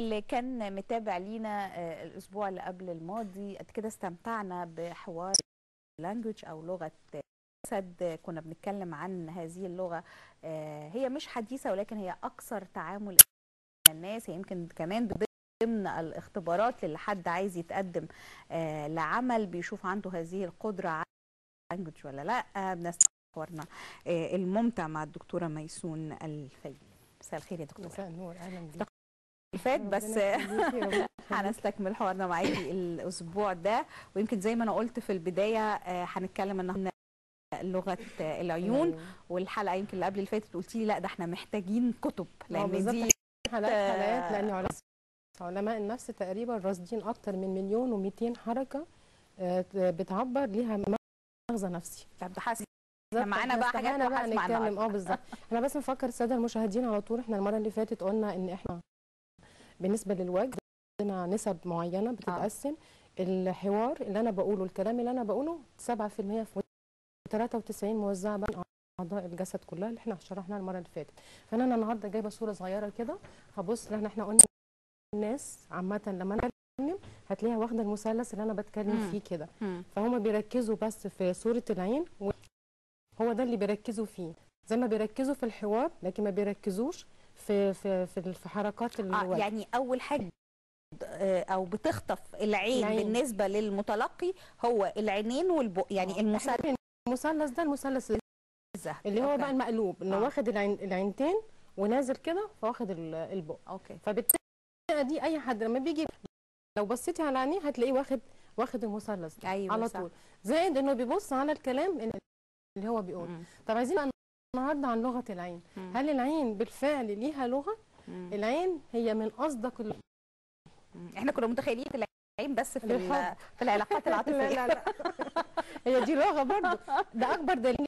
اللي كان متابع لينا الاسبوع اللي قبل الماضي قد كده استمتعنا بحوار لانجوج او لغه جسد. كنا بنتكلم عن هذه اللغه، هي مش حديثه ولكن هي اكثر تعامل الناس. هي يمكن كمان ضمن الاختبارات اللي حد عايز يتقدم لعمل بيشوف عنده هذه القدره على لانجوج ولا لا. بنستمع حوارنا الممتع مع الدكتوره ميسون الفيلي. مساء الخير يا دكتوره. مساء النور، اهلا بيك. فات بس هنستكمل حوارنا معاكي الاسبوع ده، ويمكن زي ما انا قلت في البدايه هنتكلم النهارده لغه العيون. والحلقه يمكن اللي قبل اللي فاتت قلتي لي لا ده احنا محتاجين كتب، لان دي حلقات لان علماء النفس تقريبا راصدين اكتر من 1,200,000 حركه بتعبر ليها مغزى نفسي. طب ده حاسس معانا بقى حاجات نتكلم بالظبط. احنا بس نفكر الساده المشاهدين على طول. احنا المره اللي فاتت قلنا ان احنا بالنسبه للوجه عندنا نسب معينه بتتقسم. الحوار اللي انا بقوله، الكلام اللي انا بقوله 7% في 93 موزعه بين اعضاء الجسد كلها اللي احنا شرحناها المره اللي فاتت. فانا النهارده جايبه صوره صغيره كده. هبص لان احنا قلنا الناس عامه لما انا بتكلم هتلاقيها واخده المثلث اللي انا بتكلم فيه كده، فهم بيركزوا بس في صوره العين، هو ده اللي بيركزوا فيه، زي ما بيركزوا في الحوار لكن ما بيركزوش في حركات الوجه. يعني اول حاجه او بتخطف العين بالنسبه للمتلقي هو العينين والبق، يعني المثلث ده المثلث اللي هو بقى المقلوب، انه واخد العينتين ونازل كده فواخد البق. اوكي. فبالتالي دي اي حد لما بيجي لو بصيتي على عينيه هتلاقيه واخد المثلث ده. أيوة على طول. زائد انه بيبص على الكلام اللي هو بيقوله. طب عايزين النهارده عن لغه العين. هل العين بالفعل ليها لغه؟ العين هي من اصدق احنا كنا متخيلين العين بس في العلاقات العاطفيه. لا هي دي لغه برضه، ده اكبر دليل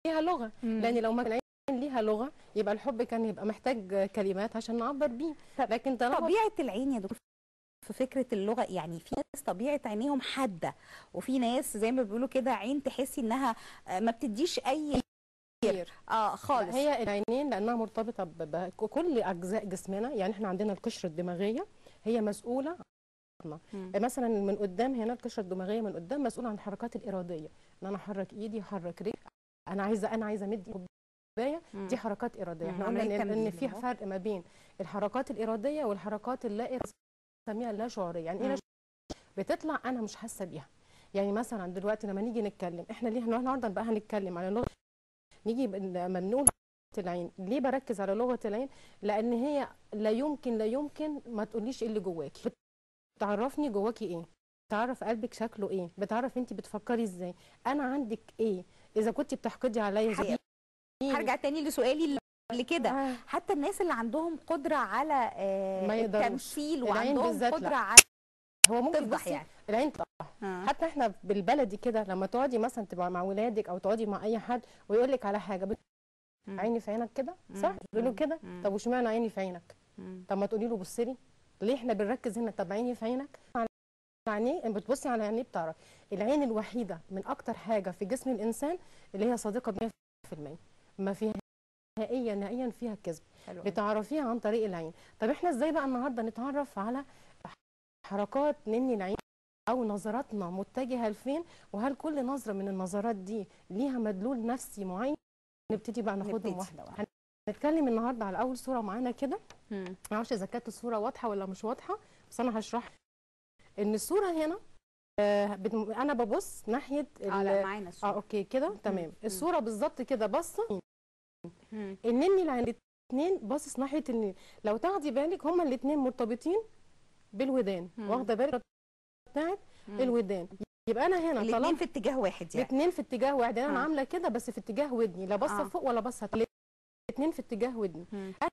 ليها لغه. لان لو ما العين ليها لغه يبقى الحب كان يبقى محتاج كلمات عشان نعبر بيه. لكن طبيعه العين يا دكتور في فكره اللغه، يعني في ناس طبيعه عينيهم حاده، وفي ناس زي ما بيقولوا كده عين تحسي انها ما بتديش اي خالص. هي العينين لانها مرتبطه بكل اجزاء جسمنا. يعني احنا عندنا القشره الدماغيه هي مسؤوله مثلا من قدام هنا، القشره الدماغيه من قدام مسؤوله عن الحركات الاراديه، ان انا احرك ايدي احرك رجلي، انا عايزه امد كوبايه، دي حركات اراديه. احنا قلنا ان في فرق ما بين الحركات الاراديه والحركات اللا اراديه، بنسميها اللا شعوريه. يعني ايه بتطلع انا مش حاسه بيها. يعني مثلا دلوقتي لما نيجي نتكلم، احنا ليه النهارده بقى هنتكلم على لغه، نيجي لما بنقول العين، ليه بركز على لغه العين؟ لان هي لا يمكن ما تقوليش ايه اللي جواكي، بتعرفني جواكي ايه، بتعرف قلبك شكله ايه، بتعرف انت بتفكري ازاي، انا عندك ايه. اذا كنت بتحقدي عليا هرجع تاني لسؤالي اللي كده. حتى الناس اللي عندهم قدره على التمثيل وعندهم قدره على هو ممكن تفضح، يعني العين تفضح. حتى احنا بالبلدي كده لما تقعدي مثلا تبقى مع ولادك او تقعدي مع اي حد ويقول لك على حاجه، عيني في عينك كده، صح؟ تقولي له كده. طب واشمعنى عيني في عينك؟ طب ما تقولي له بص لي. ليه احنا بنركز هنا؟ طب عيني في عينك، على عينيه بتبصي على عينيه بتعرف. العين الوحيده من اكتر حاجه في جسم الانسان اللي هي صادقه 100%، ما فيها نهائيا فيها كذب، بتعرفيها عن طريق العين. طب احنا ازاي بقى النهارده نتعرف على حركات نني العين او نظراتنا متجهه لفين؟ وهل كل نظره من النظرات دي ليها مدلول نفسي معين؟ نبتدي بقى ناخدهم واحده واحده. هنتكلم النهارده على اول صوره معانا كده. ما اعرفش اذا كانت الصوره واضحه ولا مش واضحه، بس انا هشرح ان الصوره هنا انا ببص ناحيه لا معانا الصوره. اوكي كده تمام. الصوره بالظبط كده باصه النني العين، الاثنين باصص ناحيه النيل. لو تاخدي بالك هما الاثنين مرتبطين بالودان، واخده بالك بتاعت الودان. يبقى انا هنا الاثنين في اتجاه واحد، يعني الاثنين في اتجاه واحد. انا عامله كده بس في اتجاه ودني، لا باصه فوق ولا باصه تحت، الاثنين في اتجاه ودني.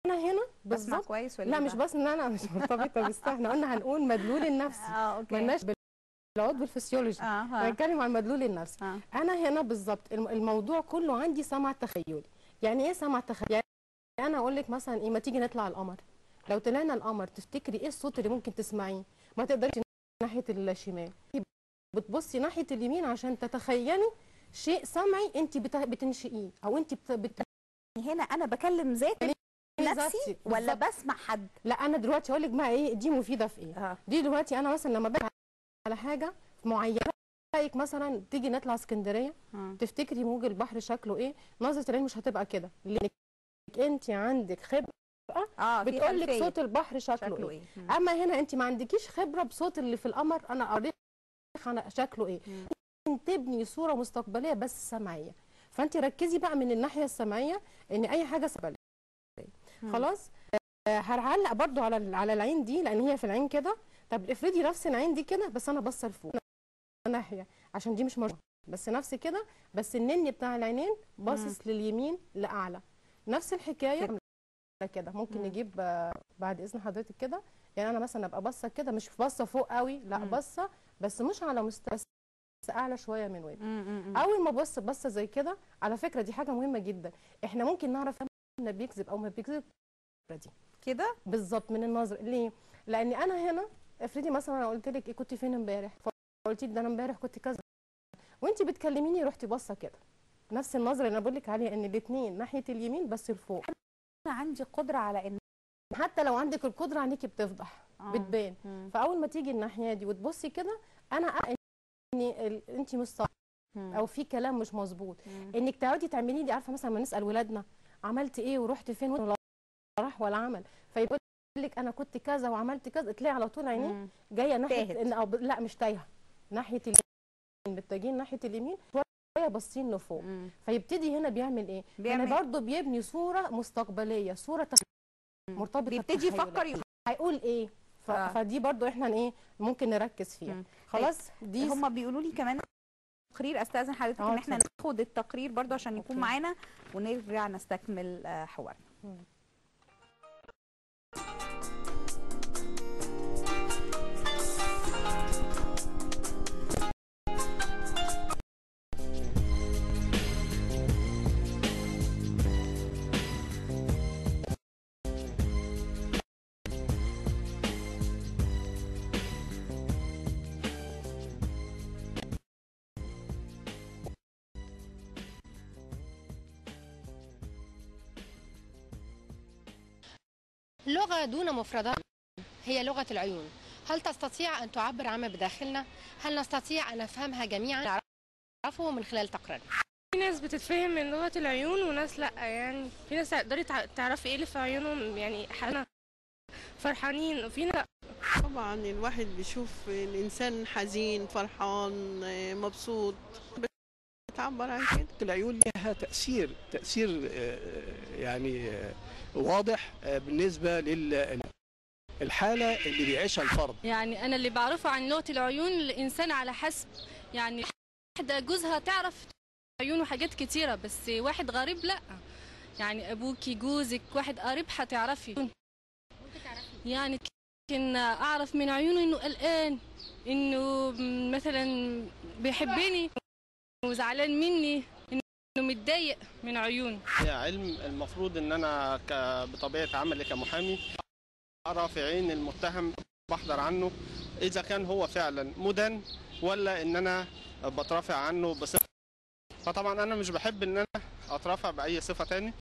انا هنا بالظبط كويس ولا لا مش بس ان انا مش مرتبطه بس احنا قلنا هنقول مدلول النفسي. اوكي. مالناش بالعضو الفسيولوجي، هنتكلم عن المدلول النفسي. انا هنا بالظبط الموضوع كله عندي سمع تخيلي. يعني ايه سمع تخيلي؟ يعني انا اقول لك مثلا ايه، ما تيجي نطلع القمر. لو طلعنا القمر تفتكري ايه الصوت اللي ممكن تسمعيه؟ ما تقدريش ناحيه الشمال، بتبصي ناحيه اليمين عشان تتخيلي شيء سمعي انت بتنشئيه او انت هنا انا بكلم ذاتي نفسي ولا بسمع حد؟ لا انا دلوقتي هقول لك بقى ايه دي مفيده في ايه. دي دلوقتي انا مثلا لما باجي على حاجه معينه، رايك مثلا تيجي نطلع اسكندريه، تفتكري موج البحر شكله ايه؟ نظره العين مش هتبقى كده، لانك انت عندك خبره بتقول لك صوت البحر شكله ايه. اما هنا انت ما عندكيش خبره بصوت اللي في القمر، انا قريت شكله ايه. تبني صوره مستقبليه بس سمعيه، فانت ركزي بقى من الناحيه السمعيه ان اي حاجه سمعيه. خلاص. هعلق برضو على العين دي، لان هي في العين كده. طب افرضي نفس العين دي كده بس انا باصه لفوق ناحيه، عشان دي مش موجوده، بس نفس كده، بس النني بتاع العينين باصص لليمين لاعلى. نفس الحكايه كده ممكن نجيب بعد اذن حضرتك كده. يعني انا مثلا ابقى باصه كده، مش باصه فوق قوي، لا باصه بس مش على مستوى، بس اعلى شويه من ودني. اول ما ابص بصه زي كده، على فكره دي حاجه مهمه جدا، احنا ممكن نعرف ان بيكذب او ما بيكذب دي كده بالظبط من النظر. ليه؟ لان انا هنا افرضي مثلا انا قلت لك ايه كنت فين امبارح، فقلتي ده انا امبارح كنت كذا، وانت بتكلميني رحتي باصه كده، نفس النظره اللي انا بقول لك عليها ان الاثنين ناحيه اليمين بس لفوق. انا عندي قدره على ان حتى لو عندك القدره عينيكي بتفضح بتبان. فاول ما تيجي الناحيه دي وتبصي كده، انا ان انت مش صح او في كلام مش مظبوط، انك تقعدي تعملي لي، عارفه مثلا لما نسال ولادنا عملت ايه ورحت فين ولا راح ولا عمل، فيقول لك انا كنت كذا وعملت كذا، تلاقي على طول عينيه جايه ناحيه او لا مش تايهه، ناحيه اليمين، متجهين ناحيه اليمين شويه باصين لفوق. فيبتدي هنا بيعمل ايه؟ هنا برضه بيبني صوره مستقبليه، صوره مرتبطه، بيبتدي يفكر هيقول ايه. فدي برضو احنا ايه ممكن نركز فيها. خلاص. دي هم بيقولوا لي كمان تقرير، استاذن حضرتك ان احنا ناخد التقرير برضو عشان يكون معانا ونرجع نستكمل حوارنا. لغة دون مفردات هي لغة العيون. هل تستطيع أن تعبر عما بداخلنا؟ هل نستطيع أن نفهمها جميعا؟ نعرفه من خلال تقرير. في ناس بتتفهم من لغة العيون وناس لا، يعني في ناس تقدري تعرفي ايه اللي في عيونهم، يعني احنا فرحانين وفي ناس. طبعا الواحد بيشوف الإنسان حزين فرحان مبسوط بتعبر عن كده. العيون لها تأثير يعني واضح بالنسبة للحالة اللي بيعيشها الفرد. يعني أنا اللي بعرفه عن لغة العيون الإنسان على حسب، يعني واحدة جوزها تعرف عيونه حاجات كتيرة، بس واحد غريب لا. يعني أبوكي جوزك واحد قريب هتعرفي. يعني ممكن أعرف من عيونه إنه قلقان، إنه مثلا بيحبني وزعلان مني، إنه متضايق من عيونه. هي علم المفروض إن أنا بطبيعة عملي كمحامي أرى في عين المتهم، بحضر عنه إذا كان هو فعلا مدان ولا إن أنا بترافع عنه بصفة. فطبعا أنا مش بحب إن أنا أترافع بأي صفة تاني.